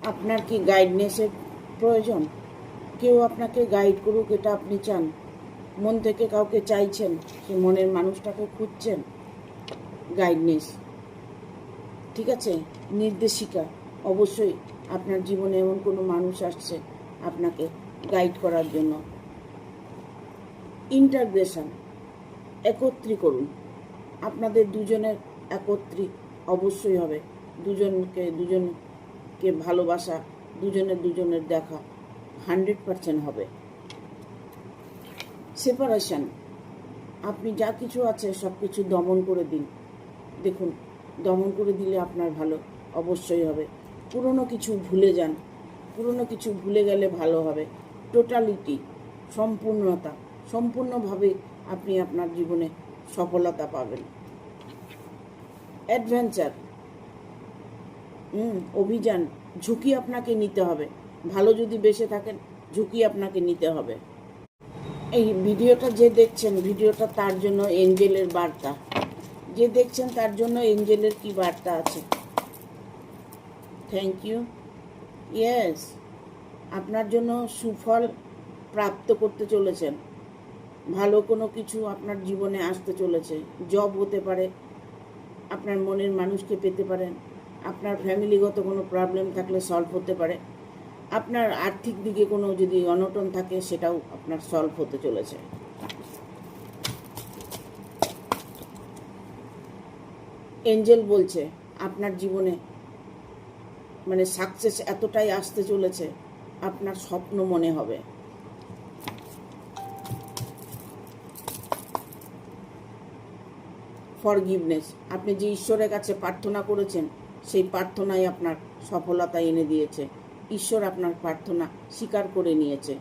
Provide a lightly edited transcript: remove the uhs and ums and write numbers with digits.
আপনার কি গাইডনেসের প্রয়োজন? কেউ আপনাকে গাইড করুক, এটা আপনি চান? মন থেকে কাউকে চাইছেন? সে মনের মানুষটাকে খুঁজছেন? গাইডনেস, ঠিক আছে, নির্দেশিকা। অবশ্যই আপনার জীবনে এমন কোনো মানুষ আসছে আপনাকে গাইড করার জন্য। ইন্টারগ্রেশন, একত্রীকরণ। আপনাদের দুজনের একত্রী অবশ্যই হবে। দুজনকে ভালোবাসা, দুজনের দেখা 100% হবে। সেপারেশন, আপনি যা কিছু আছে সব কিছু দমন করে দিন। দেখুন, দমন করে দিলে আপনার ভালো অবশ্যই হবে। পুরনো কিছু ভুলে যান, পুরনো কিছু ভুলে গেলে ভালো হবে। টোটালিটি, সম্পূর্ণতা, সম্পূর্ণভাবে আপনি আপনার জীবনে সফলতা পাবেন। অ্যাডভেঞ্চার, অভিযান, ঝুঁকি আপনাকে নিতে হবে। ভালো যদি বেঁচে থাকেন, ঝুঁকি আপনাকে নিতে হবে। এই ভিডিওটা যে দেখছেন, ভিডিওটা তার জন্য এঞ্জেলের বার্তা। যে দেখছেন তার জন্য এঞ্জেলের কি বার্তা আছে? Thank you. ইয়েস, আপনার জন্য সুফল প্রাপ্ত করতে চলেছেন। ভালো কোনো কিছু আপনার জীবনে আসতে চলেছে। জব হতে পারে, আপনার মনের মানুষকে পেতে পারেন, আপনার ফ্যামিলিগত কোনো প্রবলেম থাকলে সলভ হতে পারে, আপনার আর্থিক দিকে কোনো যদি অনটন থাকে সেটাও আপনার সলভ হতে চলেছে। এঞ্জেল বলছে আপনার জীবনে মানে সাকসেস এতটাই আসতে চলেছে, আপনার স্বপ্ন মনে হবে। ফরগিভনেস, আপনি যে ঈশ্বরের কাছে প্রার্থনা করেছেন সেই প্রার্থনাই আপনার সফলতা এনে দিয়েছে। ঈশ্বর আপনার প্রার্থনা স্বীকার করে নিয়েছে।